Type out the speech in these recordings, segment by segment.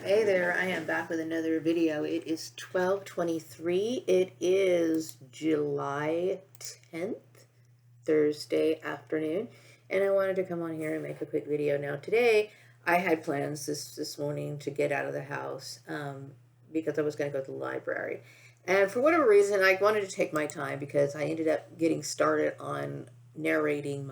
Hey there, I am back with another video. It is 12:23. It is July 10th, Thursday afternoon, and I wanted to come on here and make a quick video. Now today, I had plans this morning to get out of the house because I was going to go to the library. And for whatever reason, I wanted to take my time because I ended up getting started on narrating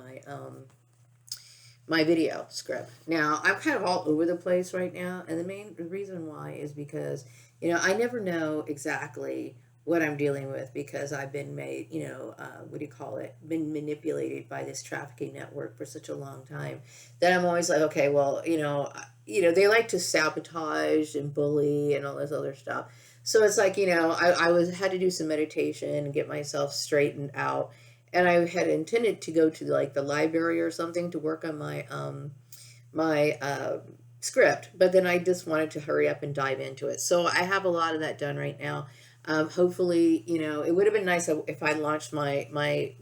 my video script. Now, I'm kind of all over the place right now, and the main reason why is because, I never know exactly what I'm dealing with because I've been made, what do you call it, been manipulated by this trafficking network for such a long time that I'm always like, okay, well, they like to sabotage and bully and all this other stuff. So it's like, I had to do some meditation and get myself straightened out, and I had intended to go to like the library or something to work on my script, but then I just wanted to hurry up and dive into it. So I have a lot of that done right now. Hopefully, it would have been nice if I launched my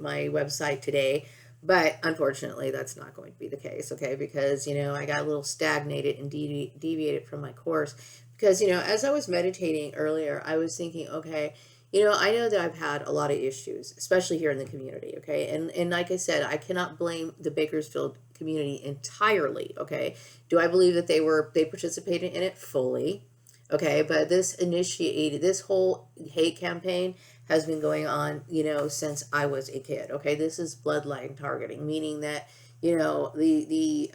website today, but unfortunately, that's not going to be the case. Okay, because I got a little stagnated and deviated from my course because as I was meditating earlier, I was thinking, okay. I know that I've had a lot of issues, especially here in the community, okay? And like I said, I cannot blame the Bakersfield community entirely, okay? Do I believe that they participated in it fully? Okay, but this whole hate campaign has been going on, since I was a kid, okay? This is bloodline targeting, meaning that, the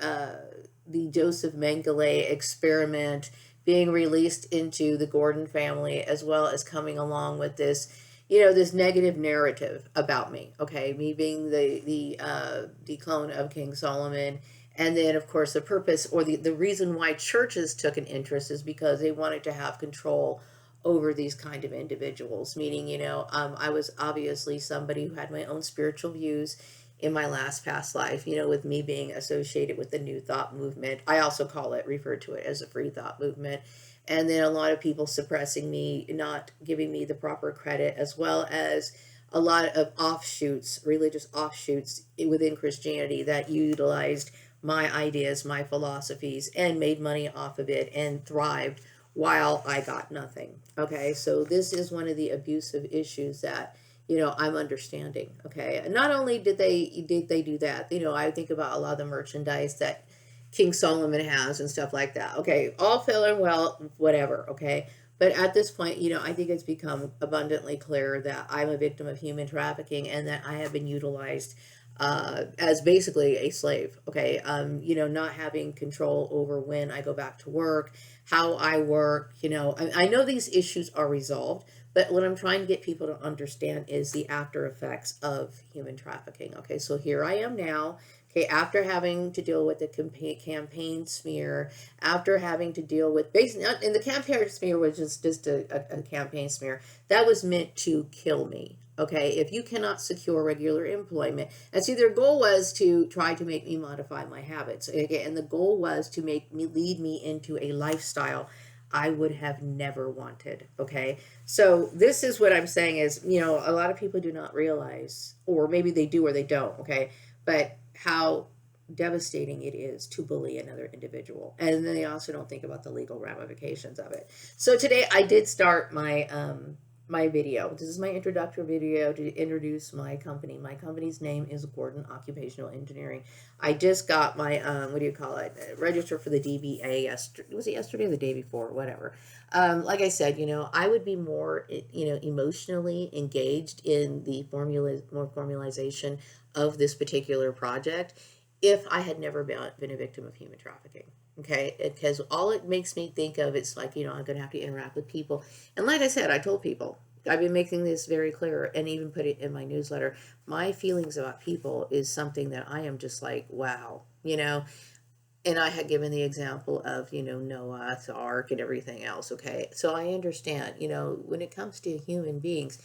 Joseph Mengele experiment being released into the Gordon family, as well as coming along with this, this negative narrative about me. Okay, me being the clone of King Solomon, and then of course the purpose or the reason why churches took an interest is because they wanted to have control over these kind of individuals. Meaning, I was obviously somebody who had my own spiritual views in my last past life, with me being associated with the New Thought movement. I also refer to it as a free thought movement. And then a lot of people suppressing me, not giving me the proper credit, as well as a lot of offshoots, religious offshoots within Christianity that utilized my ideas, my philosophies, and made money off of it and thrived while I got nothing. Okay, so this is one of the abusive issues that I'm understanding. Okay, and not only did they do that, I think about a lot of the merchandise that King Solomon has and stuff like that. Okay, all fair and well, whatever. Okay, but at this point, I think it's become abundantly clear that I'm a victim of human trafficking and that I have been utilized as basically a slave. Okay, not having control over when I go back to work, how I work. I know these issues are resolved, but what I'm trying to get people to understand is the after effects of human trafficking. Okay, so here I am now. Okay, after having to deal with the campaign smear, after having to deal with basically, and the campaign smear was just a campaign smear that was meant to kill me. Okay, if you cannot secure regular employment, and see, their goal was to try to make me modify my habits. Okay, and the goal was to lead me into a lifestyle I would have never wanted. Okay, so this is what I'm saying is, a lot of people do not realize, or maybe they do or they don't. Okay, but how devastating it is to bully another individual, and then they also don't think about the legal ramifications of it. So today I did start my video. This is my introductory video to introduce my company. My company's name is Gordon Occupational Engineering. I just got my register for the DBA yesterday. Was it yesterday or the day before? Whatever. Like I said, I would be more emotionally engaged in the formalization of this particular project if I had never been a victim of human trafficking. Okay, because all it makes me think of, it's like, I'm going to have to interact with people. And like I said, I told people, I've been making this very clear and even put it in my newsletter. My feelings about people is something that I am just like, wow, and I had given the example of, Noah, the ark, and everything else. Okay, so I understand, when it comes to human beings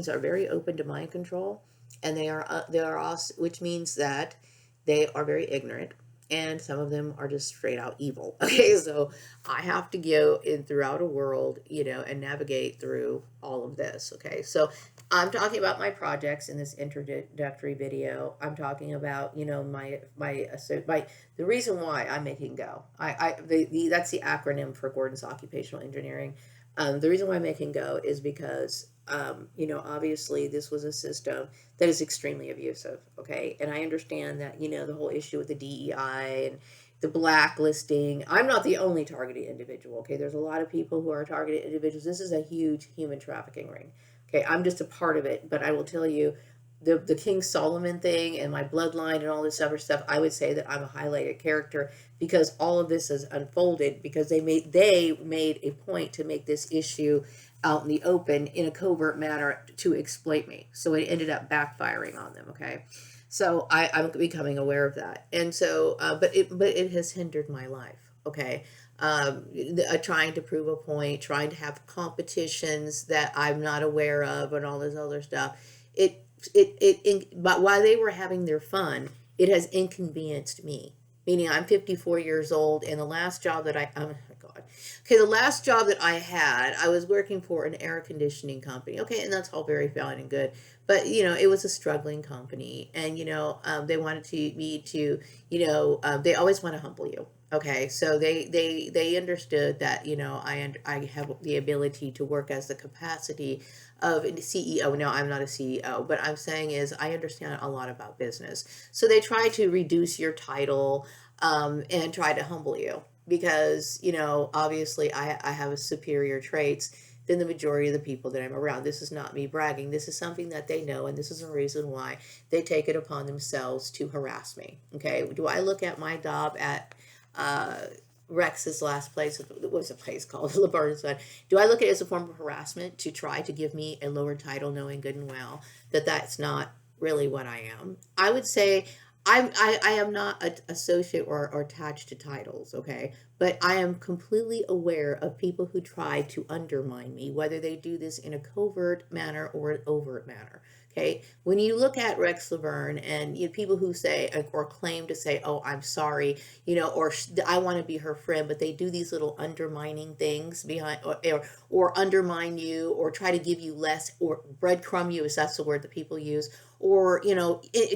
are very open to mind control, and they are also, which means that they are very ignorant, and some of them are just straight out evil. Okay, so I have to go in throughout a world, and navigate through all of this. Okay, so I'm talking about my projects in this introductory video. I'm talking about, my the reason why I'm making Go. That's the acronym for Gordon's Occupational Engineering. The reason why I'm making Go is because, obviously this was a system that is extremely abusive. Okay, and I understand that, the whole issue with the DEI and the blacklisting. I'm not the only targeted individual. Okay, there's a lot of people who are targeted individuals. This is a huge human trafficking ring. Okay, I'm just a part of it, but I will tell you, the King Solomon thing and my bloodline and all this other stuff, I would say that I'm a highlighted character because all of this has unfolded because they made a point to make this issue out in the open in a covert manner to exploit me. So it ended up backfiring on them. Okay, so I'm becoming aware of that, and so but it has hindered my life. Okay, trying to prove a point, trying to have competitions that I'm not aware of, and all this other stuff. But while they were having their fun, it has inconvenienced me. Meaning, I'm 54 years old, and the last job that oh my God, okay, the last job that I had, I was working for an air conditioning company. Okay, and that's all very fine and good, but it was a struggling company, and they wanted me to, they always want to humble you. Okay, so they understood that I have the ability to work as the capacity of a CEO. No, I'm not a CEO, but I'm saying is I understand a lot about business. So they try to reduce your title, and try to humble you because obviously I have a superior traits than the majority of the people that I'm around. This is not me bragging. This is something that they know, and this is a reason why they take it upon themselves to harass me. Okay, do I look at my job at Rex's last place? What was a place called? Laverne said, do I look at it as a form of harassment to try to give me a lower title, knowing good and well that that's not really what I am? I would say I am not an associate or attached to titles, okay? But I am completely aware of people who try to undermine me, whether they do this in a covert manner or an overt manner. Okay, when you look at Rex Laverne and people who say or claim to say, "Oh, I'm sorry," or "I want to be her friend," but they do these little undermining things behind, or undermine you, or try to give you less, or breadcrumb you, if that's the word that people use, or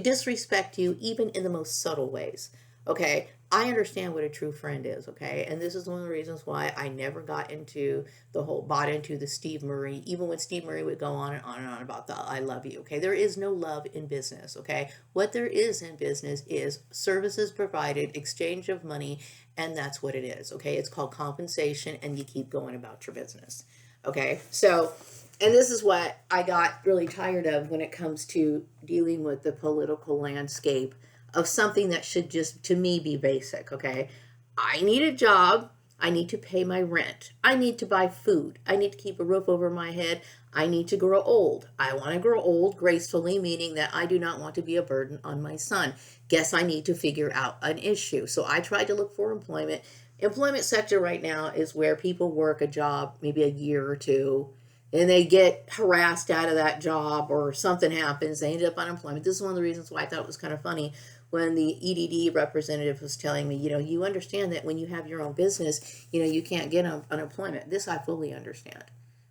disrespect you, even in the most subtle ways. Okay, I understand what a true friend is. Okay, and this is one of the reasons why I never bought into the Steve Murray, even when Steve Murray would go on and on and on about the "I love you." Okay, there is no love in business. Okay, what there is in business is services provided, exchange of money, and that's what it is. Okay, it's called compensation, and you keep going about your business. Okay, so. And this is what I got really tired of when it comes to dealing with the political landscape of something that should just, to me, be basic. Okay, I need a job. I need to pay my rent. I need to buy food. I need to keep a roof over my head. I need to grow old. I want to grow old gracefully, meaning that I do not want to be a burden on my son. Guess I need to figure out an issue. So I tried to look for employment. Employment sector right now is where people work a job maybe a year or two, and they get harassed out of that job or something happens. They end up unemployment. This is one of the reasons why I thought it was kind of funny when the EDD representative was telling me, you understand that when you have your own business, you can't get unemployment. This I fully understand.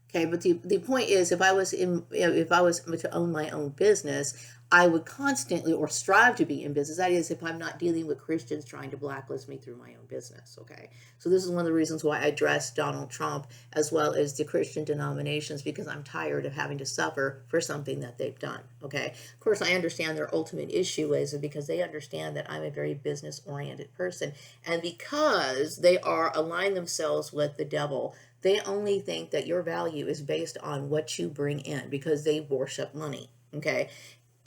Okay, but the point is, if I was to own my own business, I would constantly or strive to be in business. That is, if I'm not dealing with Christians trying to blacklist me through my own business. Okay, so this is one of the reasons why I address Donald Trump as well as the Christian denominations, because I'm tired of having to suffer for something that they've done. Okay, of course I understand their ultimate issue is because they understand that I'm a very business oriented person, and because they are aligned themselves with the devil. They only think that your value is based on what you bring in because they worship money. Okay.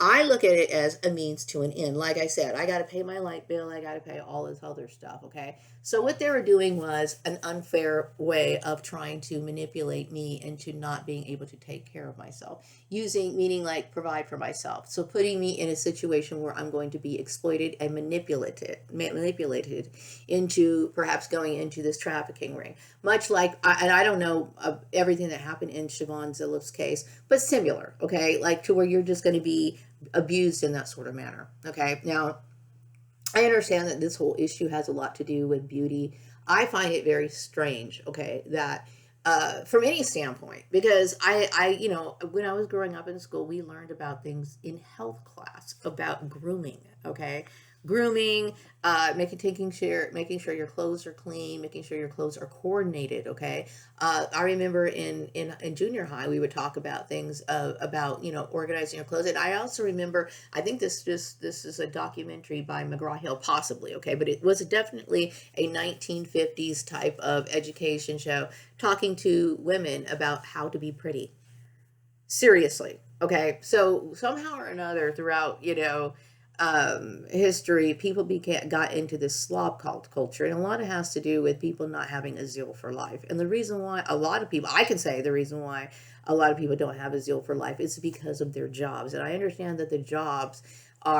I look at it as a means to an end. Like I said, I got to pay my light bill. I got to pay all this other stuff. Okay. So what they were doing was an unfair way of trying to manipulate me into not being able to take care of myself, meaning like provide for myself. So putting me in a situation where I'm going to be exploited and manipulated into perhaps going into this trafficking ring. Much like, and I don't know everything that happened in Siobhan Zillow's case, but similar. Okay. Like to where you're just going to be abused in that sort of manner. Okay. Now, I understand that this whole issue has a lot to do with beauty. I find it very strange, okay, that from any standpoint, because when I was growing up in school, we learned about things in health class about grooming, okay, grooming, making sure your clothes are clean, making sure your clothes are coordinated, okay. I remember in junior high, we would talk about things about organizing your clothes, and I also remember, I think this is a documentary by McGraw Hill, possibly, okay, but it was definitely a 1950s type of education show talking to women about how to be pretty. Seriously. Okay. So somehow or another throughout, history, people got into this slob cult culture, and a lot of it has to do with people not having a zeal for life. And the reason why a lot of people, I can say the reason why a lot of people don't have a zeal for life is because of their jobs. And I understand that the jobs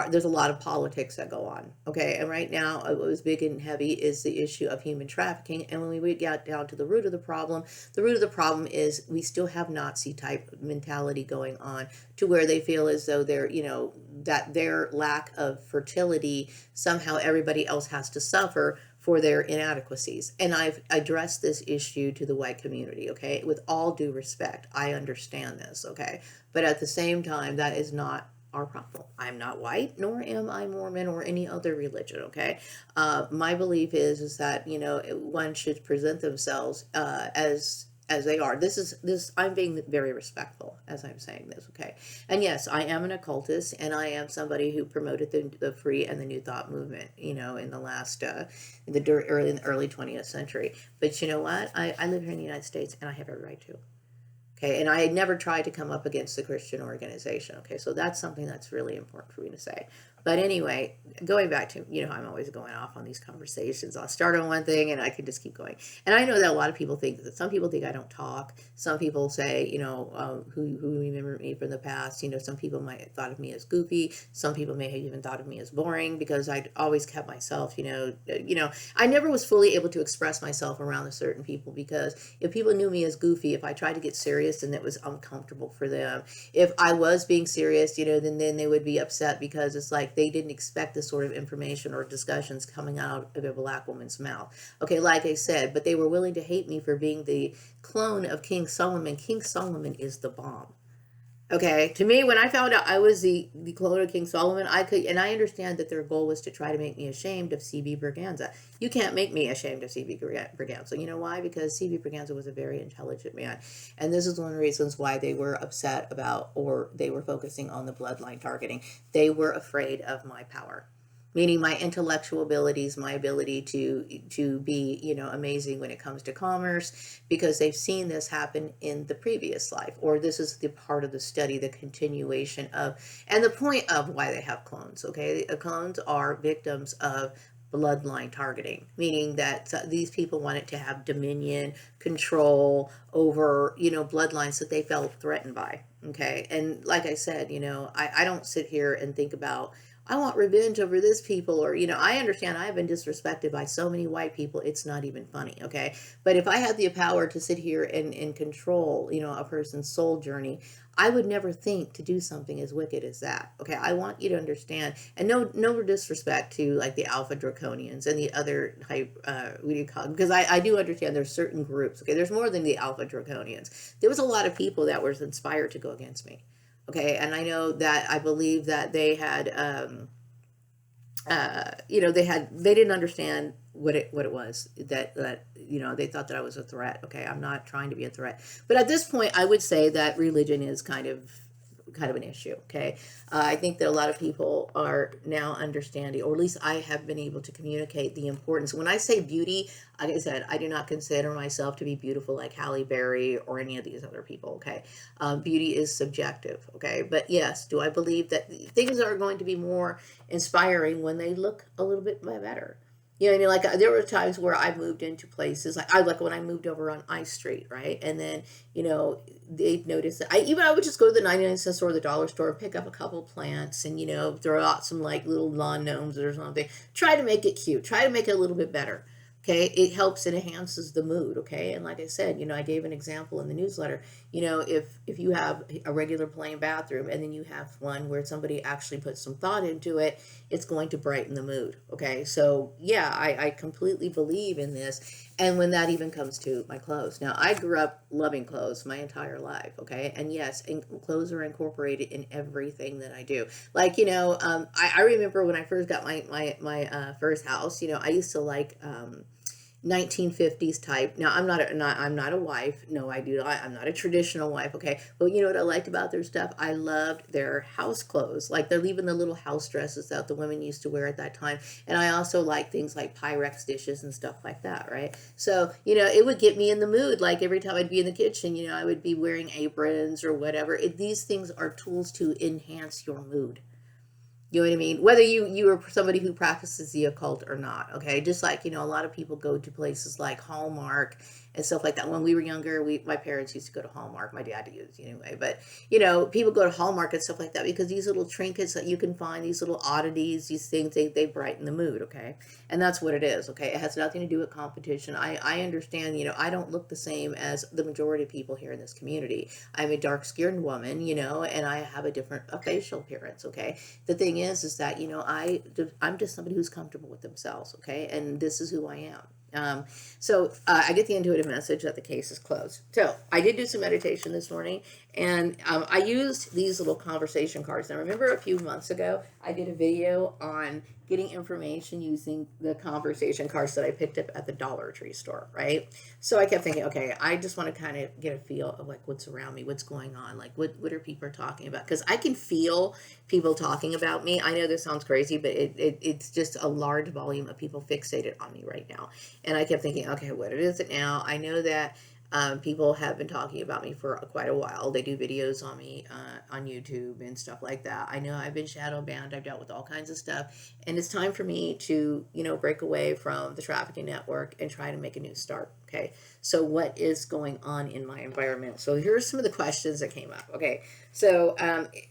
there's a lot of politics that go on. Okay. And right now, what was big and heavy is the issue of human trafficking. And when we get down to the root of the problem is we still have Nazi type mentality going on, to where they feel as though that their lack of fertility, somehow everybody else has to suffer for their inadequacies. And I've addressed this issue to the white community, okay? With all due respect, I understand this, okay? But at the same time, that is not our problem. I'm not white, nor am I Mormon or any other religion. Okay, my belief is that one should present themselves as they are. This. I'm being very respectful as I'm saying this. Okay, and yes, I am an occultist, and I am somebody who promoted the free and the New Thought movement. In the last in the early 20th century. But you know what? I live here in the United States, and I have every right to. Okay, and I had never tried to come up against the Christian organization. Okay, so that's something that's really important for me to say. But anyway, going back to, I'm always going off on these conversations. I'll start on one thing and I can just keep going. And I know that a lot of people think that some people think I don't talk. Some people say, who remember me from the past, some people might have thought of me as goofy. Some people may have even thought of me as boring because I'd always kept myself, I never was fully able to express myself around a certain people, because if people knew me as goofy, if I tried to get serious, then it was uncomfortable for them. If I was being serious, then they would be upset, because it's like they didn't expect this sort of information or discussions coming out of a black woman's mouth. Okay, like I said, but they were willing to hate me for being the clone of King Solomon. King Solomon is the bomb. Okay, to me, when I found out I was the clone of King Solomon, and I understand that their goal was to try to make me ashamed of C.B. Berganza. You can't make me ashamed of C.B. Berganza. You know why? Because C.B. Berganza was a very intelligent man, and this is one of the reasons why they were upset about, or they were focusing on, the bloodline targeting. They were afraid of my power, meaning my intellectual abilities, my ability to be, amazing when it comes to commerce, because they've seen this happen in the previous life, or this is the part of the study, the continuation of, and the point of why they have clones. Okay, clones are victims of bloodline targeting, meaning that these people wanted to have dominion, control over, bloodlines that they felt threatened by. Okay, and like I said, I don't sit here and think about, I want revenge over this people, or, I understand I've been disrespected by so many white people, it's not even funny, okay? But if I had the power to sit here and control, a person's soul journey, I would never think to do something as wicked as that, okay? I want you to understand, and no disrespect to, like, the Alpha Draconians and the other type, what do you call them? Because I do understand there's certain groups, okay? There's more than the Alpha Draconians. There was a lot of people that were inspired to go against me. Okay, and I know that, I believe that they had, they didn't understand what it was, that they thought that I was a threat. Okay, I'm not trying to be a threat, but at this point, I would say that religion is kind of an issue. Okay, I think that a lot of people are now understanding, or at least I have been able to communicate the importance. When I say beauty, like I said, I do not consider myself to be beautiful like Halle Berry or any of these other people. Okay, beauty is subjective. Okay, but yes, do I believe that things are going to be more inspiring when they look a little bit better? You know what I mean? Like, there were times where I moved into places, like when I moved over on I Street, right? And then, they've noticed that I would just go to the 99-cent store or the dollar store and pick up a couple plants, and, throw out some, like, little lawn gnomes or something. Try to make it cute. Try to make it a little bit better. Okay, it helps and enhances the mood. Okay, and like I said, I gave an example in the newsletter. If you have a regular plain bathroom and then you have one where somebody actually puts some thought into it, it's going to brighten the mood. Okay, so yeah, I completely believe in this. And when that even comes to my clothes, now I grew up loving clothes my entire life. Okay, and yes, clothes are incorporated in everything that I do. Like, I remember when I first got my first house. I used to like 1950s type. Now I'm not a wife. No, I do not. I'm not a traditional wife. Okay, but you know what I liked about their stuff? I loved their house clothes. Like they're leaving the little house dresses that the women used to wear at that time. And I also like things like Pyrex dishes and stuff like that. Right. So it would get me in the mood. Like every time I'd be in the kitchen, I would be wearing aprons or whatever. These things are tools to enhance your mood. You know what I mean? Whether you are somebody who practices the occult or not, okay? Just like, a lot of people go to places like Hallmark and stuff like that. When we were younger, my parents used to go to Hallmark. My dad used anyway. But, people go to Hallmark and stuff like that because these little trinkets that you can find, these little oddities, these things, they brighten the mood, okay? And that's what it is, okay? It has nothing to do with competition. I understand, I don't look the same as the majority of people here in this community. I'm a dark-skinned woman, and I have a facial appearance, okay? The thing is that I'm just somebody who's comfortable with themselves, okay, and this is who I am. So I get the intuitive message that the case is closed. So I did do some meditation this morning, and I used these little conversation cards. Now, remember a few months ago, I did a video on getting information using the conversation cards that I picked up at the Dollar Tree store, right? So I kept thinking, okay, I just want to kind of get a feel of like what's around me, what's going on, like what are people talking about? Because I can feel people talking about me. I know this sounds crazy, but it's just a large volume of people fixated on me right now. And I kept thinking, okay, what is it now? I know that people have been talking about me for quite a while. They do videos on me on YouTube and stuff like that. I know I've been shadow banned. I've dealt with all kinds of stuff. And it's time for me to, break away from the trafficking network and try to make a new start. Okay. So what is going on in my environment? So here's some of the questions that came up. Okay. So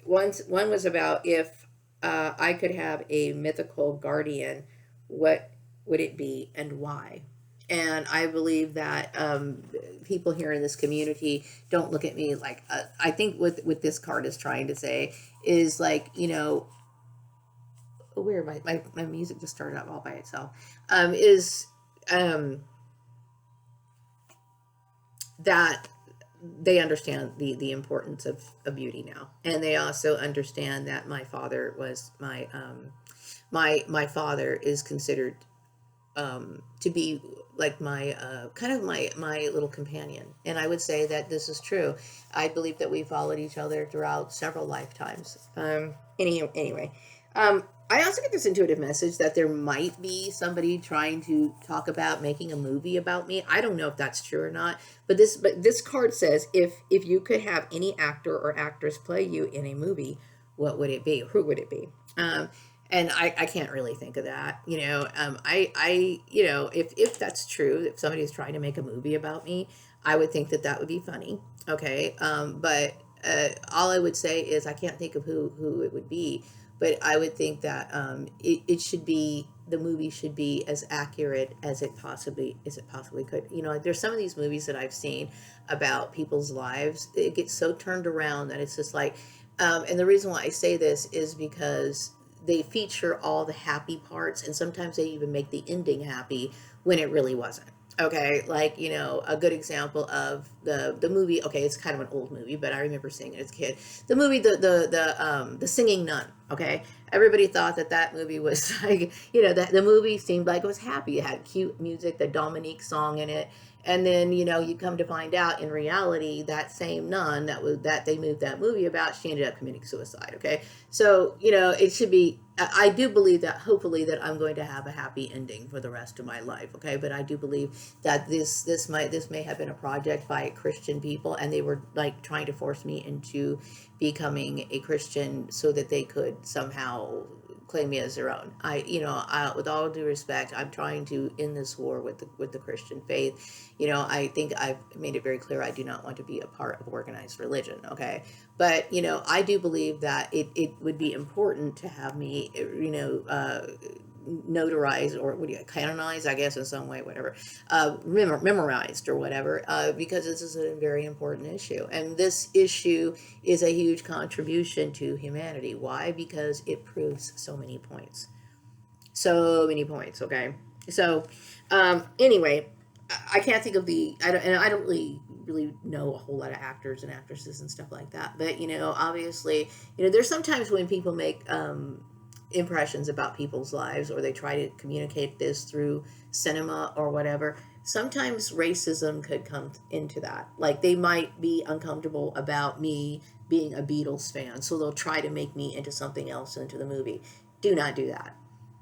one was about if I could have a mythical guardian, what would it be and why? And I believe that people here in this community don't look at me like I think what this card is trying to say is like oh, weird, my music just started up all by itself, is um, that they understand the importance of beauty now, and they also understand that my father was my father is considered to be like my kind of my little companion. And I would say that this is true. I believe that we followed each other throughout several lifetimes. Anyway, I also get this intuitive message that there might be somebody trying to talk about making a movie about me. I don't know if that's true or not, but this card says if you could have any actor or actress play you in a movie, what would it be? Who would it be? And I can't really think of that. If that's true, if somebody is trying to make a movie about me, I would think that that would be funny. Okay. But all I would say is I can't think of who it would be, but I would think that it should be, the movie should be as accurate as it possibly could. There's some of these movies that I've seen about people's lives. It gets so turned around that it's just like, and the reason why I say this is because they feature all the happy parts, and sometimes they even make the ending happy when it really wasn't. Okay, like a good example of the movie. Okay, it's kind of an old movie, but I remember seeing it as a kid. The movie, the Singing Nun. Okay, everybody thought that movie was like, that the movie seemed like it was happy. It had cute music, the Dominique song in it, and then you come to find out in reality that same nun that they moved that movie about, she ended up committing suicide. Okay, so it should be. I do believe that hopefully that I'm going to have a happy ending for the rest of my life. Okay, but I do believe that this may have been a project by Christian people, and they were like trying to force me into becoming a Christian so that they could somehow claim me as their own. With all due respect, I'm trying to end this war with the Christian faith. I think I've made it very clear I do not want to be a part of organized religion. Okay, but I do believe that it would be important to have me notarized, or what do you canonized, I guess, in some way, whatever, memorized or whatever, because this is a very important issue. And this issue is a huge contribution to humanity. Why? Because it proves so many points. So many points, okay? So, anyway, I can't think of I don't really know a whole lot of actors and actresses and stuff like that. But, obviously, there's sometimes when people make impressions about people's lives, or they try to communicate this through cinema or whatever. Sometimes racism could come into that. Like, they might be uncomfortable about me being a Beatles fan, so they'll try to make me into something else into the movie. Do not do that.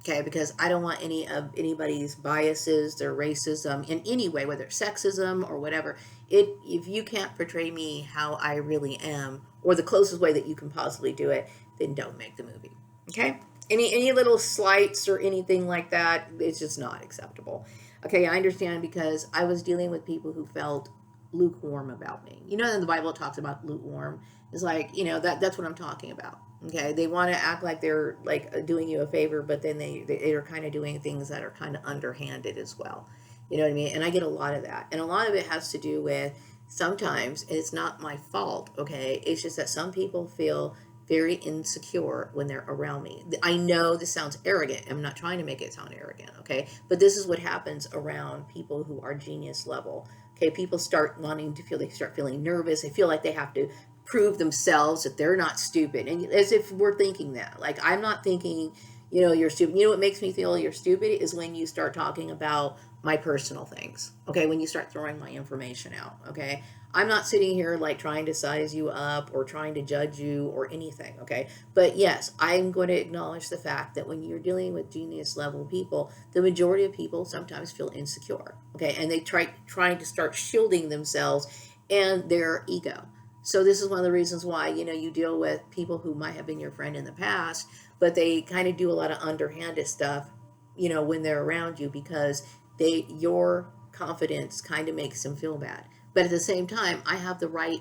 Okay, because I don't want any of anybody's biases, their racism in any way, whether it's sexism or whatever. If you can't portray me how I really am, or the closest way that you can possibly do it, then don't make the movie. Okay? Any little slights or anything like that, it's just not acceptable. Okay, I understand, because I was dealing with people who felt lukewarm about me. In the Bible it talks about lukewarm. It's like, that's what I'm talking about. Okay, they want to act like they're like doing you a favor, but then they are kind of doing things that are kind of underhanded as well. You know what I mean? And I get a lot of that. And a lot of it has to do with, sometimes it's not my fault, okay? It's just that some people feel very insecure when they're around me. I know this sounds arrogant. I'm not trying to make it sound arrogant, okay? But this is what happens around people who are genius level. Okay, people start wanting to feel, they start feeling nervous. They feel like they have to prove themselves that they're not stupid. And as if we're thinking that. Like, I'm not thinking, you're stupid. What makes me feel you're stupid is when you start talking about my personal things. Okay, when you start throwing my information out. Okay, I'm not sitting here like trying to size you up or trying to judge you or anything. Okay, but yes, I'm going to acknowledge the fact that when you're dealing with genius level people, the majority of people sometimes feel insecure. Okay, and they trying to start shielding themselves and their ego. So this is one of the reasons why, you deal with people who might have been your friend in the past, but they kind of do a lot of underhanded stuff, when they're around you, because your confidence kind of makes them feel bad. But at the same time, I have the right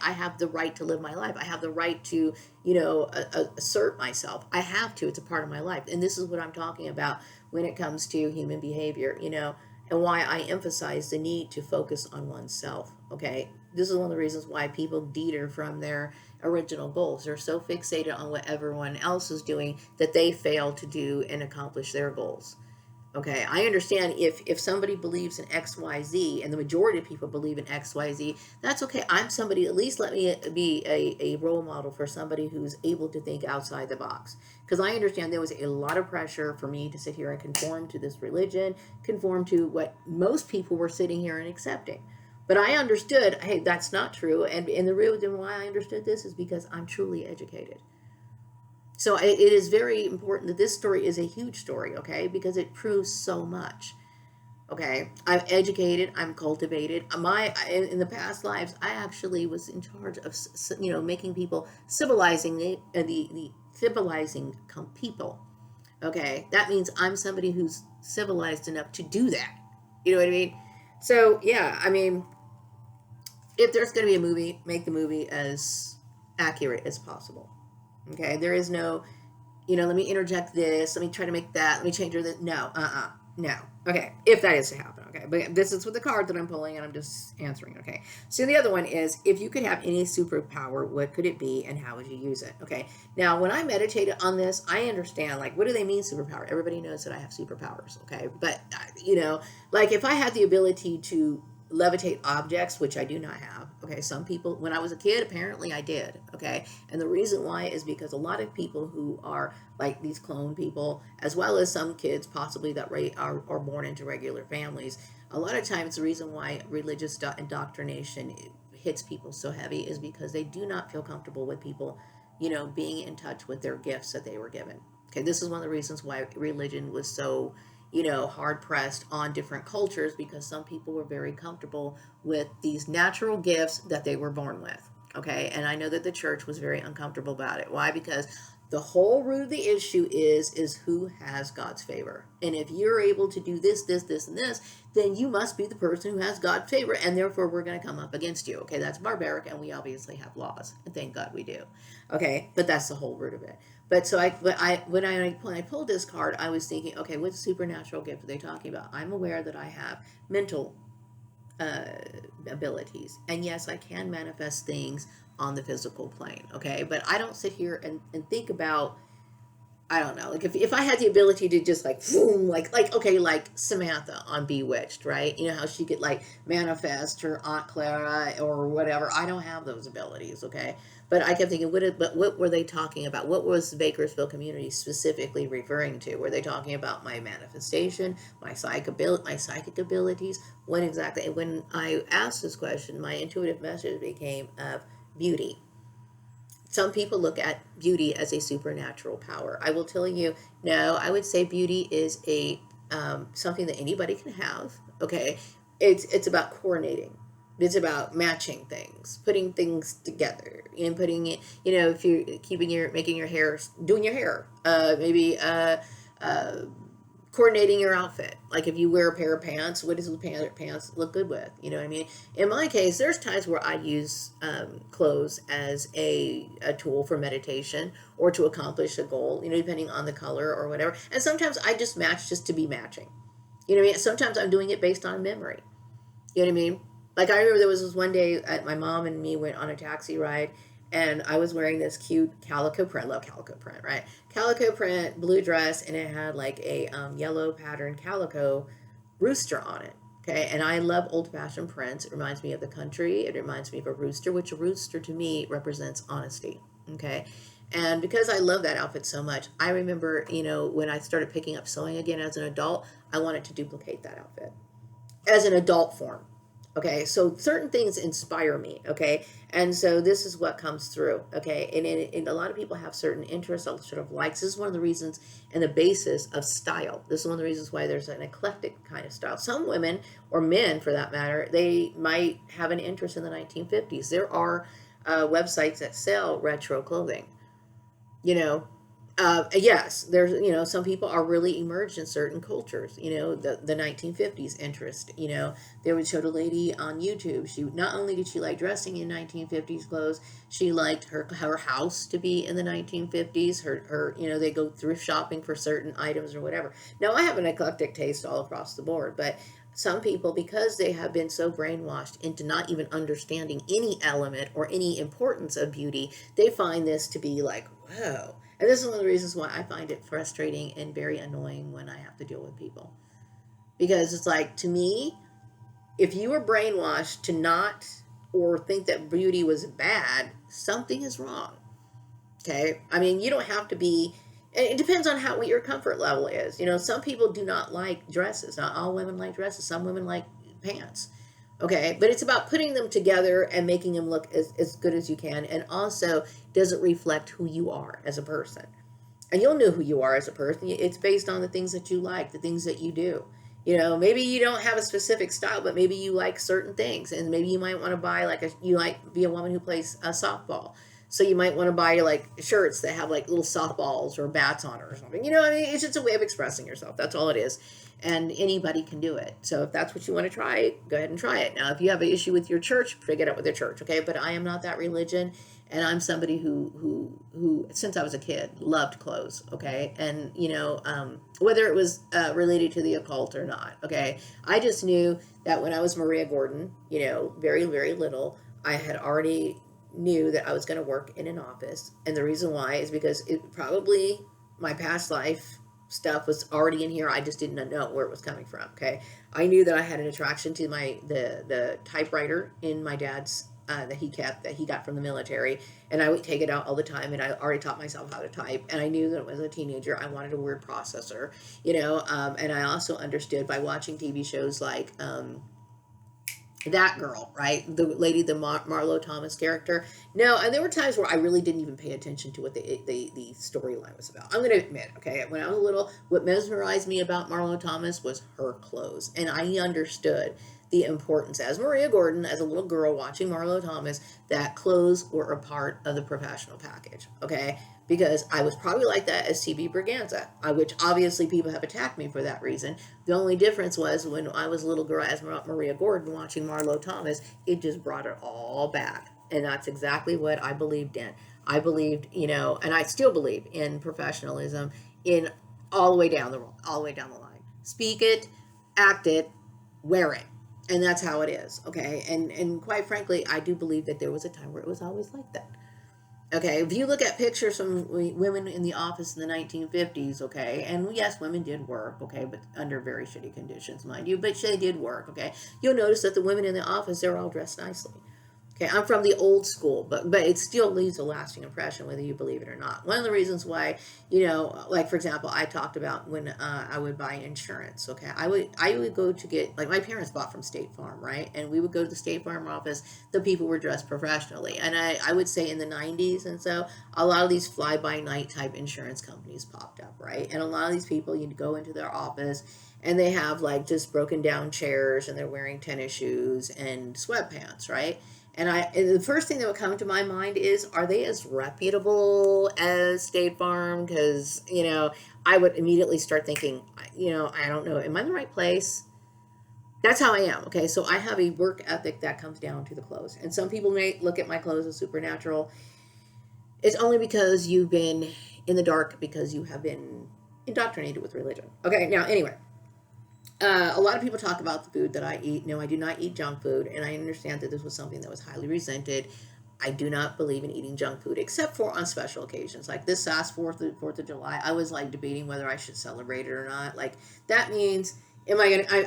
I have the right to live my life. I have the right to, assert myself. I have to. It's a part of my life. And this is what I'm talking about when it comes to human behavior, and why I emphasize the need to focus on oneself. Okay, this is one of the reasons why people deter from their original goals. They're so fixated on what everyone else is doing that they fail to do and accomplish their goals. Okay, I understand if somebody believes in XYZ, and the majority of people believe in XYZ, that's okay. I'm somebody, at least let me be a role model for somebody who's able to think outside the box. Because I understand there was a lot of pressure for me to sit here and conform to this religion, conform to what most people were sitting here and accepting. But I understood, hey, that's not true. And the reason why I understood this is because I'm truly educated. So it is very important that this story is a huge story, okay? Because it proves so much. Okay, I'm educated, I'm cultivated. In the past lives, I actually was in charge of making people civilizing the civilizing people. Okay, that means I'm somebody who's civilized enough to do that. You know what I mean? So yeah, I mean, if there's going to be a movie, make the movie as accurate as possible. Okay, there is no, let me interject this, let me try to make that, let me change this. No, no. Okay, if that is to happen, okay. But this is with the card that I'm pulling, and I'm just answering, okay. So the other one is, if you could have any superpower, what could it be, and how would you use it? Okay, now when I meditated on this, I understand, like, what do they mean superpower? Everybody knows that I have superpowers, okay. But, like, if I had the ability to levitate objects, which I do not have. Okay, some people, when I was a kid, apparently I did. Okay, and the reason why is because a lot of people who are like these clone people, as well as some kids possibly that are born into regular families, a lot of times the reason why religious indoctrination hits people so heavy is because they do not feel comfortable with people, being in touch with their gifts that they were given. Okay, this is one of the reasons why religion was so hard pressed on different cultures, because some people were very comfortable with these natural gifts that they were born with. Okay. And I know that the church was very uncomfortable about it. Why? Because the whole root of the issue is who has God's favor. And if you're able to do this, and this, then you must be the person who has God's favor, and therefore we're going to come up against you. Okay, that's barbaric, and we obviously have laws, and thank God we do. Okay, but that's the whole root of it. But so when I pulled this card, I was thinking, okay, what supernatural gift are they talking about? I'm aware that I have mental uh, abilities. And yes, I can manifest things on the physical plane, okay? But I don't sit here and think about, I don't know, like if I had the ability to just like boom, okay, like Samantha on Bewitched, right? You know how she could like manifest her Aunt Clara or whatever. I don't have those abilities, okay? But I kept thinking, but what were they talking about? What was the Bakersfield community specifically referring to? Were they talking about my manifestation, my psychic abilities? What exactly? And when I asked this question, my intuitive message became of beauty. Some people look at beauty as a supernatural power. I will tell you, no, I would say beauty is a something that anybody can have. Okay, it's about coordinating. It's about matching things, putting things together, and putting it. You know, if you're making your hair, doing your hair, maybe uh, coordinating your outfit. Like if you wear a pair of pants, what does the pants look good with? You know what I mean? In my case, there's times where I use clothes as a tool for meditation or to accomplish a goal, you know, depending on the color or whatever. And sometimes I just match just to be matching. You know what I mean? Sometimes I'm doing it based on memory. You know what I mean? Like I remember there was this one day my mom and me went on a taxi ride, and I was wearing this cute calico print. Love calico print, right? Calico print blue dress, and it had like a yellow pattern calico rooster on it. Okay, and I love old fashioned prints. It reminds me of the country. It reminds me of a rooster, which a rooster to me represents honesty. Okay, and because I love that outfit so much, I remember, you know, when I started picking up sewing again as an adult, I wanted to duplicate that outfit as an adult form. Okay, so certain things inspire me. Okay, and so this is what comes through. Okay, and a lot of people have certain interests, sort of likes. This is one of the reasons and the basis of style. This is one of the reasons why there's an eclectic kind of style. Some women, or men for that matter, they might have an interest in the 1950s. There are websites that sell retro clothing. You know, yes, there's, you know, some people are really immersed in certain cultures. You know, the 1950s interest. You know, there was showed a lady on YouTube. She not only did she like dressing in 1950s clothes, she liked her house to be in the 1950s. Her you know, they go thrift shopping for certain items or whatever. Now I have an eclectic taste all across the board, but some people, because they have been so brainwashed into not even understanding any element or any importance of beauty, they find this to be like, whoa. And this is one of the reasons why I find it frustrating and very annoying when I have to deal with people. Because it's like, to me, if you were brainwashed to not or think that beauty was bad, something is wrong. Okay? I mean, you don't have to be, it depends on how what your comfort level is. You know, some people do not like dresses. Not all women like dresses. Some women like pants. Okay, but it's about putting them together and making them look as good as you can. And also, does it reflect who you are as a person? And you'll know who you are as a person. It's based on the things that you like, the things that you do. You know, maybe you don't have a specific style, but maybe you like certain things. And maybe you might want to buy you might be a woman who plays softball. So you might want to buy like shirts that have like little softballs or bats on it or something. You know, I mean, it's just a way of expressing yourself. That's all it is. And anybody can do it. So if that's what you want to try, go ahead and try it. Now, if you have an issue with your church, figure it out with the church, okay? But I am not that religion, and I'm somebody who since I was a kid loved clothes, okay? And you know, whether it was related to the occult or not, okay? I just knew that when I was Maria Gordon, you know, very very little, I had already knew that I was going to work in an office, and the reason why is because it probably my past life stuff was already in here. I just didn't know where it was coming from. Okay, I knew that I had an attraction to the typewriter in my dad's that he kept, that he got from the military, and I would take it out all the time. And I already taught myself how to type, and I knew that when I was a teenager I wanted a word processor, you know. And I also understood by watching TV shows like that girl, right? The lady, the Marlo Thomas character. No, and there were times where I really didn't even pay attention to what the storyline was about. I'm going to admit, okay, when I was little, what mesmerized me about Marlo Thomas was her clothes. And I understood the importance, as Maria Gordon, as a little girl watching Marlo Thomas, that clothes were a part of the professional package, okay? Because I was probably like that as TB Braganza, which obviously people have attacked me for that reason. The only difference was when I was a little girl as Maria Gordon watching Marlo Thomas, it just brought it all back. And that's exactly what I believed in. I believed, and I still believe in professionalism in all the way down the line. Speak it, act it, wear it. And that's how it is, okay? And quite frankly, I do believe that there was a time where it was always like that. Okay, if you look at pictures from women in the office in the 1950s, okay, and yes, women did work, okay, but under very shitty conditions, mind you, but they did work, okay, you'll notice that the women in the office, they're all dressed nicely. Okay, I'm from the old school, but it still leaves a lasting impression whether you believe it or not. One of the reasons why, like for example, I talked about when I would buy insurance. Okay, I would go to get, like, my parents bought from State Farm, right? And we would go to the State Farm office. The people were dressed professionally, and I would say in the 90s, and so a lot of these fly by night type insurance companies popped up, right? And a lot of these people, you'd go into their office and they have like just broken down chairs and they're wearing tennis shoes and sweatpants, right? And the first thing that would come to my mind is, are they as reputable as State Farm? Because, I would immediately start thinking, I don't know, am I in the right place? That's how I am. Okay, so I have a work ethic that comes down to the clothes. And some people may look at my clothes as supernatural. It's only because you've been in the dark, because you have been indoctrinated with religion. Okay, now, anyway. A lot of people talk about the food that I eat. No, I do not eat junk food, and I understand that this was something that was highly resented. I do not believe in eating junk food, except for on special occasions. Like this last 4th of July, I was like debating whether I should celebrate it or not. Like, that means, I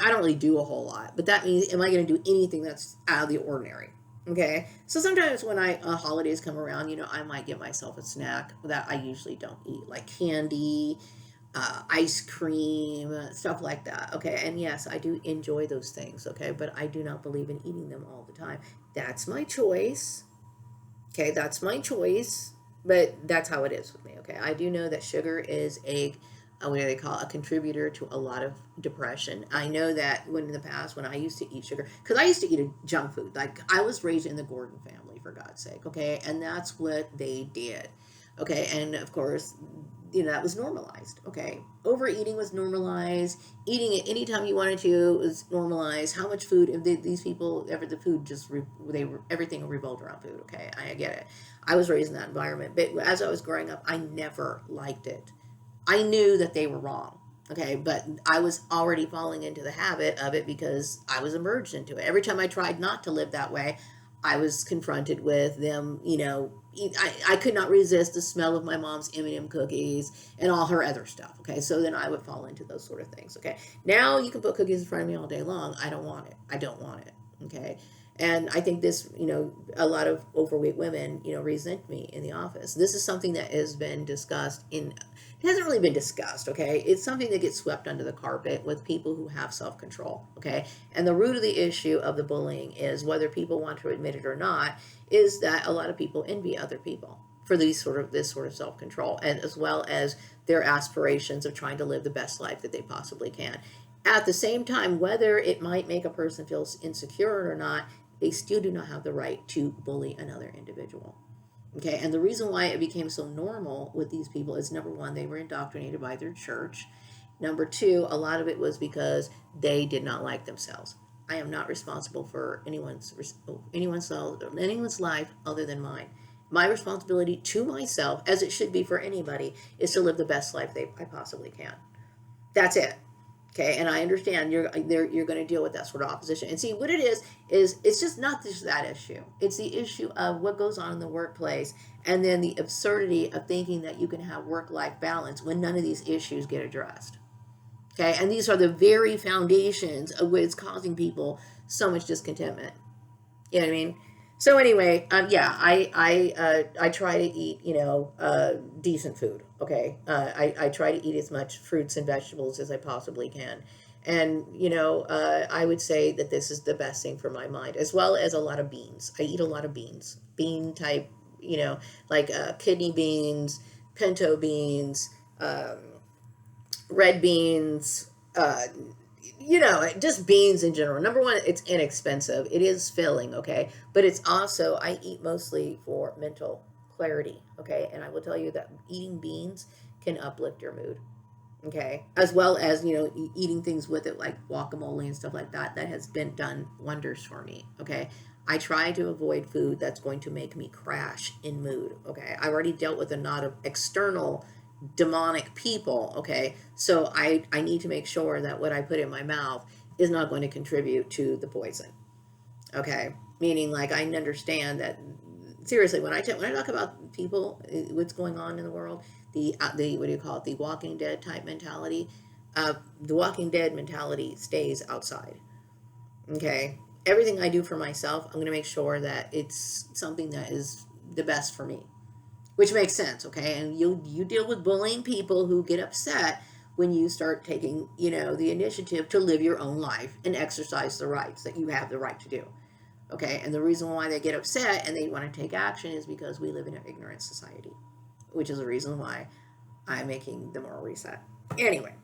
don't really do a whole lot, but that means, am I going to do anything that's out of the ordinary? Okay, so sometimes when holidays come around, I might get myself a snack that I usually don't eat, like candy, ice cream, stuff like that. Okay, and yes, I do enjoy those things. Okay, but I do not believe in eating them all the time. That's my choice. Okay, that's my choice. But that's how it is with me. Okay, I do know that sugar is what do they call it, a contributor to a lot of depression. I know that when in the past, when I used to eat sugar, because I used to eat a junk food. Like, I was raised in the Gordon family, for God's sake. Okay, and that's what they did. Okay, and of course, that was normalized. Okay, overeating was normalized. Eating it anytime you wanted to was normalized. How much food? If these people ever, the food just everything revolved around food. Okay, I get it. I was raised in that environment, but as I was growing up, I never liked it. I knew that they were wrong. Okay, but I was already falling into the habit of it because I was immersed into it. Every time I tried not to live that way, I was confronted with them, I could not resist the smell of my mom's M&M cookies and all her other stuff. Okay, so then I would fall into those sort of things. Okay, now you can put cookies in front of me all day long. I don't want it. I don't want it. Okay, and I think this, a lot of overweight women, resent me in the office. This is something that has been discussed it hasn't really been discussed, okay? It's something that gets swept under the carpet with people who have self-control, okay? And the root of the issue of the bullying is, whether people want to admit it or not, is that a lot of people envy other people for this sort of self-control, and as well as their aspirations of trying to live the best life that they possibly can. At the same time, whether it might make a person feel insecure or not, they still do not have the right to bully another individual. Okay, and the reason why it became so normal with these people is, number one, they were indoctrinated by their church. Number two, a lot of it was because they did not like themselves. I am not responsible for anyone's life other than mine. My responsibility to myself, as it should be for anybody, is to live the best life I possibly can. That's it. Okay, and I understand you're going to deal with that sort of opposition. And see, what it is it's just not just that issue. It's the issue of what goes on in the workplace, and then the absurdity of thinking that you can have work-life balance when none of these issues get addressed. Okay, and these are the very foundations of what's causing people so much discontentment. You know what I mean? So anyway, yeah, I try to eat, decent food. Okay, I try to eat as much fruits and vegetables as I possibly can, and I would say that this is the best thing for my mind, as well as a lot of beans. I eat a lot of beans, bean type, like kidney beans, pinto beans, red beans, just beans in general. Number one, it's inexpensive. It is filling, okay? But it's also, I eat mostly for mental clarity, okay? And I will tell you that eating beans can uplift your mood, okay? As well as, eating things with it like guacamole and stuff like that. That has been done wonders for me, okay? I try to avoid food that's going to make me crash in mood, okay? I've already dealt with a lot of external demonic people, okay? So I need to make sure that what I put in my mouth is not going to contribute to the poison, okay? Meaning, like, I understand that seriously when when I talk about people, what's going on in the world, the what do you call it, the Walking Dead type mentality. The Walking Dead mentality stays outside, okay? Everything I do for myself, I'm going to make sure that it's something that is the best for me, which makes sense, okay? And you deal with bullying people who get upset when you start taking, the initiative to live your own life and exercise the rights that you have the right to do, okay? And the reason why they get upset and they want to take action is because we live in an ignorant society, which is the reason why I'm making the moral reset. Anyway,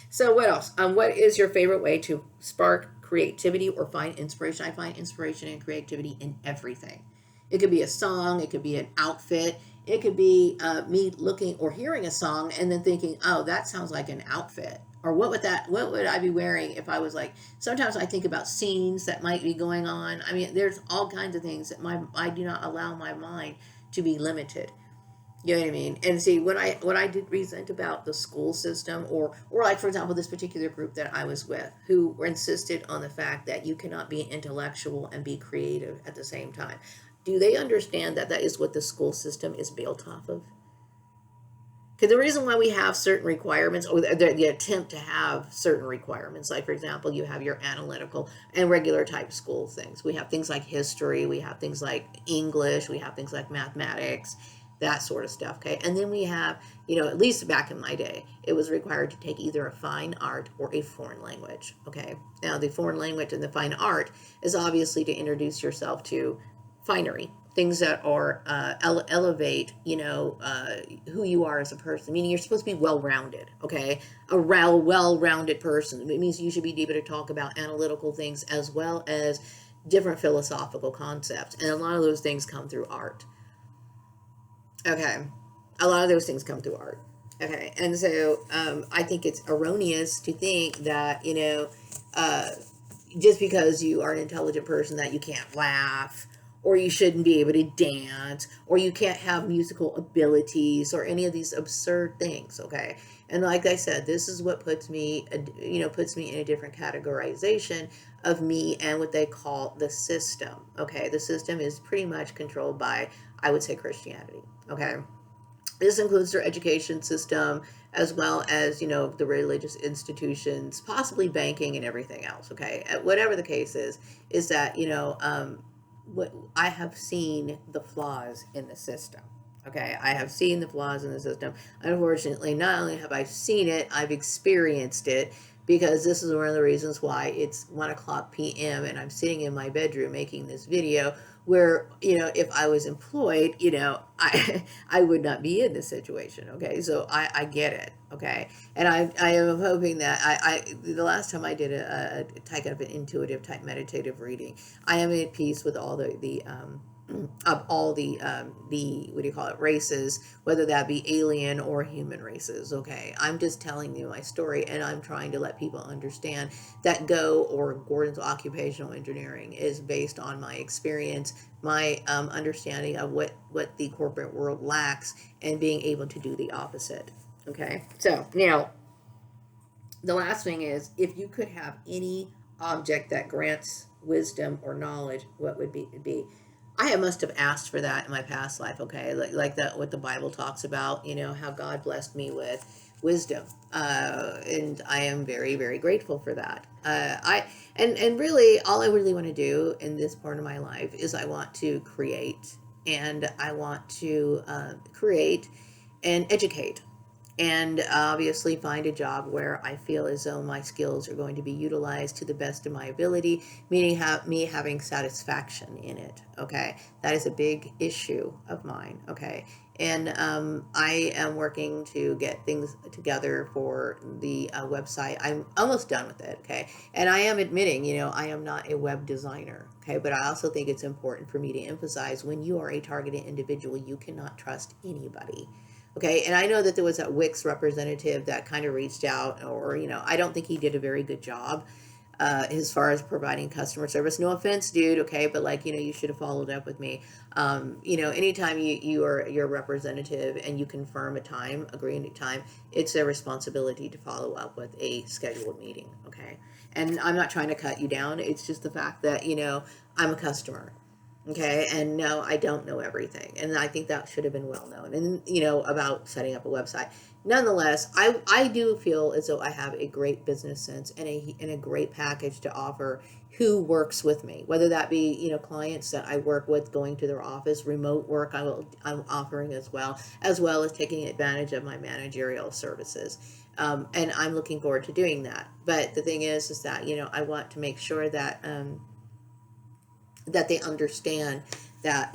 so what else? What is your favorite way to spark creativity or find inspiration? I find inspiration and creativity in everything. It could be a song, it could be an outfit, it could be me looking or hearing a song and then thinking, oh, that sounds like an outfit. Or what would I be wearing if I was like, sometimes I think about scenes that might be going on. I mean, there's all kinds of things that I do not allow my mind to be limited. You know what I mean? And see, what I did resent about the school system, or like for example, this particular group that I was with, who insisted on the fact that you cannot be intellectual and be creative at the same time. Do they understand that that is what the school system is built off of? Because the reason why we have certain requirements, or the attempt to have certain requirements, like for example, you have your analytical and regular type school things. We have things like history, we have things like English, we have things like mathematics, that sort of stuff. Okay, and then we have, at least back in my day, it was required to take either a fine art or a foreign language. Okay, now the foreign language and the fine art is obviously to introduce yourself to finery, things that are elevate, who you are as a person. Meaning you're supposed to be well-rounded, okay? A well-rounded person. It means you should be able to talk about analytical things as well as different philosophical concepts. And a lot of those things come through art. Okay. A lot of those things come through art. Okay. And so I think it's erroneous to think that, uh, just because you are an intelligent person that you can't laugh, or you shouldn't be able to dance, or you can't have musical abilities, or any of these absurd things, okay? And like I said, this is what puts me in a different categorization of me and what they call the system, okay? The system is pretty much controlled by, I would say, Christianity, okay? This includes their education system, as well as, the religious institutions, possibly banking and everything else, okay? Whatever the case is that, what I have seen the flaws in the system. Okay, I have seen the flaws in the system. Unfortunately, not only have I seen it, I've experienced it, because this is one of the reasons why it's 1:00 p.m. and I'm sitting in my bedroom making this video, where, if I was employed, I would not be in this situation. Okay, so I get it. Okay, and I am hoping that the last time I did a type of an intuitive type meditative reading, I am at peace with all the of all the what do you call it, races, whether that be alien or human races. Okay, I'm just telling you my story, and I'm trying to let people understand that GO, or Gordon's Occupational Engineering, is based on my experience, my understanding of what the corporate world lacks, and being able to do the opposite. Okay, so now the last thing is, if you could have any object that grants wisdom or knowledge, what would it be? I must have asked for that in my past life, okay? Like that, what the Bible talks about, how God blessed me with wisdom. And I am very, very grateful for that. And really, all I really want to do in this part of my life is I want to create, and I want to create and educate. and obviously find a job where I feel as though my skills are going to be utilized to the best of my ability, meaning me having satisfaction in it. Okay, that is a big issue of mine. Okay, and I am working to get things together for the website. I'm almost done with it. Okay, and I am admitting, I am not a web designer. Okay, but I also think it's important for me to emphasize, when you are a targeted individual, you cannot trust anybody. Okay, and I know that there was that Wix representative that kind of reached out, or, I don't think he did a very good job as far as providing customer service. No offense, dude, okay, but like, you should have followed up with me. Anytime you're a representative and you confirm a time, agreeing a time, it's their responsibility to follow up with a scheduled meeting, okay? And I'm not trying to cut you down. It's just the fact that, I'm a customer. Okay, and no, I don't know everything, and I think that should have been well known. And about setting up a website. Nonetheless, I do feel as though I have a great business sense and a great package to offer who works with me, whether that be clients that I work with going to their office, remote work I'm offering as well as taking advantage of my managerial services. And I'm looking forward to doing that. But the thing is that I want to make sure that they understand that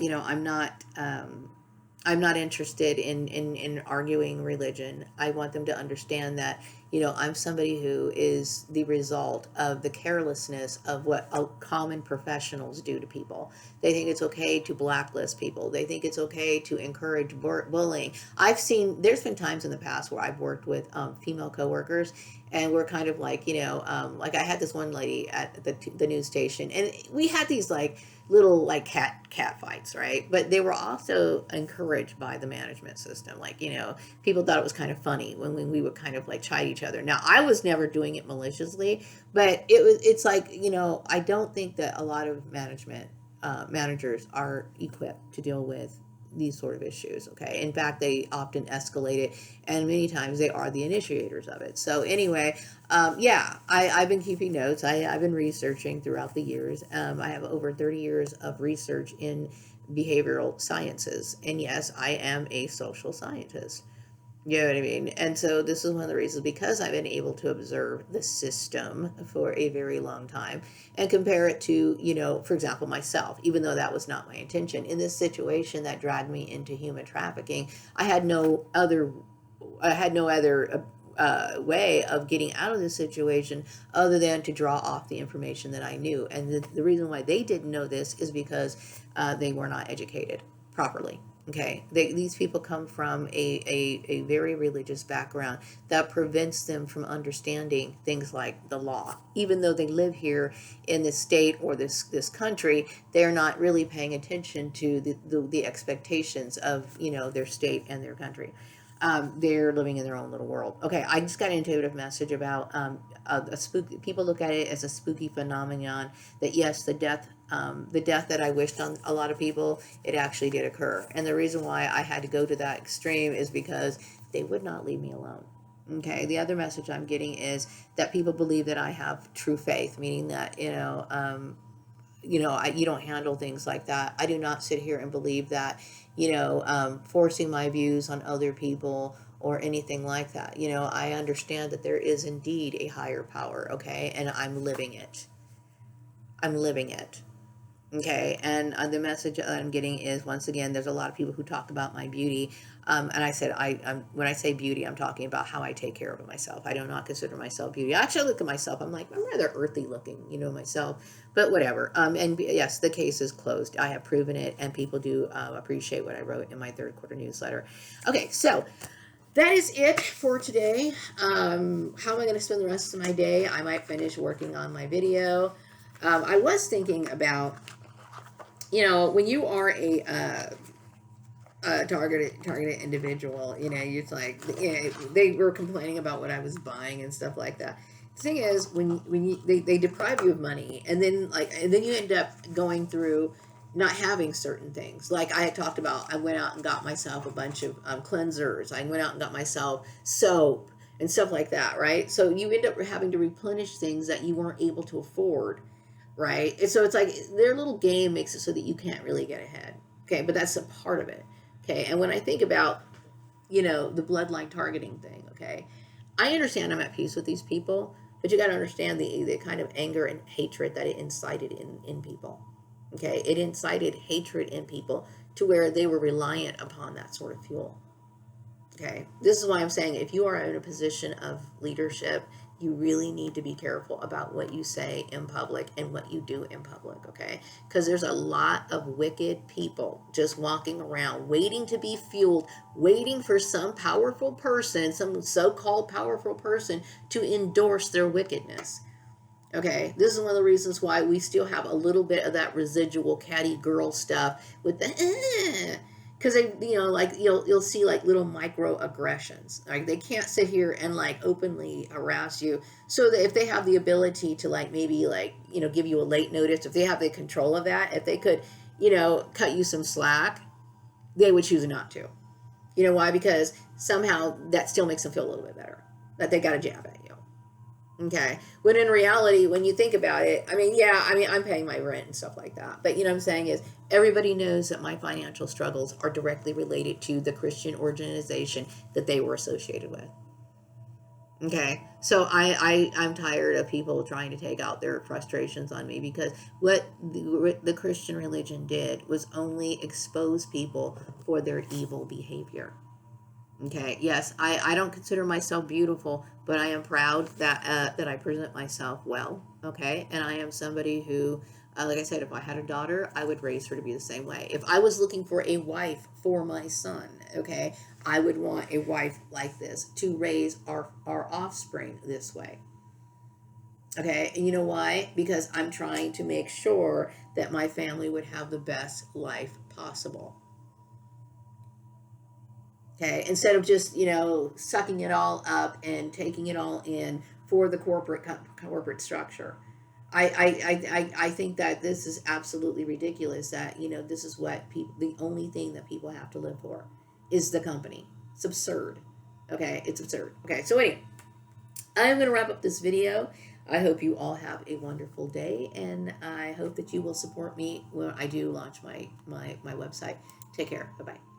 I'm not interested in arguing religion. I want them to understand that I'm somebody who is the result of the carelessness of what common professionals do to people. They think it's okay to blacklist people. They think it's okay to encourage bullying. There's been times in the past where I've worked with female coworkers, and we're kind of like, like I had this one lady at the news station, and we had these like little like cat fights, right? But they were also encouraged by the management system. Like, people thought it was kind of funny when we would kind of like chide each other. Now, I was never doing it maliciously, but it's like, I don't think that a lot of managers are equipped to deal with these sort of issues. Okay, in fact, they often escalate it, and many times they are the initiators of it. So anyway, I've been keeping notes. I've been researching throughout the years. I have over 30 years of research in behavioral sciences, and yes, I am a social scientist. You know what I mean? And so this is one of the reasons, because I've been able to observe the system for a very long time and compare it to, for example, myself, even though that was not my intention. In this situation that dragged me into human trafficking, I had no other way of getting out of this situation other than to draw off the information that I knew. And the reason why they didn't know this is because they were not educated properly. Okay, these people come from a very religious background that prevents them from understanding things like the law. Even though they live here in this state or this country, they're not really paying attention to the expectations of their state and their country. They're living in their own little world. Okay, I just got an intuitive message about a spooky. People look at it as a spooky phenomenon. That yes, the death that I wished on a lot of people, it actually did occur. And the reason why I had to go to that extreme is because they would not leave me alone. Okay, the other message I'm getting is that people believe that I have true faith, meaning that you don't handle things like that. I do not sit here and believe that, forcing my views on other people or anything like that. I understand that there is indeed a higher power, okay, and I'm living it. I'm living it. Okay, and the message that I'm getting is, once again, there's a lot of people who talk about my beauty, and I said, when I say beauty, I'm talking about how I take care of myself. I do not consider myself beauty. I actually look at myself, I'm like, I'm rather earthy looking, myself, but whatever. And yes, the case is closed. I have proven it, and people do appreciate what I wrote in my third quarter newsletter. Okay, so that is it for today. How am I going to spend the rest of my day? I might finish working on my video. I was thinking about, when you are a targeted individual, you're like, they were complaining about what I was buying and stuff like that. The thing is, they deprive you of money, and then you end up going through not having certain things. Like I had talked about, I went out and got myself a bunch of cleansers. I went out and got myself soap and stuff like that, right? So you end up having to replenish things that you weren't able to afford, right? And so it's like their little game makes it so that you can't really get ahead. Okay, but that's a part of it. Okay, and when I think about the bloodline targeting thing, okay? I understand I'm at peace with these people, but you got to understand the kind of anger and hatred that it incited in people. Okay, it incited hatred in people to where they were reliant upon that sort of fuel. Okay, this is why I'm saying if you are in a position of leadership, you really need to be careful about what you say in public and what you do in public, okay? Because there's a lot of wicked people just walking around waiting to be fueled, waiting for some powerful person, some so called powerful person to endorse their wickedness. Okay, this is one of the reasons why we still have a little bit of that residual catty girl stuff with the because they, like you'll see like little microaggressions. Like they can't sit here and like openly harass you. So that if they have the ability to like maybe like give you a late notice, if they have the control of that, if they could cut you some slack, they would choose not to. You know why? Because somehow that still makes them feel a little bit better that they got a jab at you. Okay. When in reality, when you think about it, I'm paying my rent and stuff like that. But what I'm saying is everybody knows that my financial struggles are directly related to the Christian organization that they were associated with. Okay. So I'm tired of people trying to take out their frustrations on me because what the Christian religion did was only expose people for their evil behavior. Okay. Yes, I don't consider myself beautiful, but I am proud that I present myself well. Okay, and I am somebody who, like I said, if I had a daughter, I would raise her to be the same way. If I was looking for a wife for my son, okay, I would want a wife like this to raise our offspring this way. Okay, and you know why? Because I'm trying to make sure that my family would have the best life possible. Okay, instead of just sucking it all up and taking it all in for the corporate structure. I think that this is absolutely ridiculous that this is what people, the only thing that people have to live for is the company. It's absurd. Okay, it's absurd. Okay, so anyway, I'm going to wrap up this video. I hope you all have a wonderful day, and I hope that you will support me when I do launch my website. Take care. Bye bye.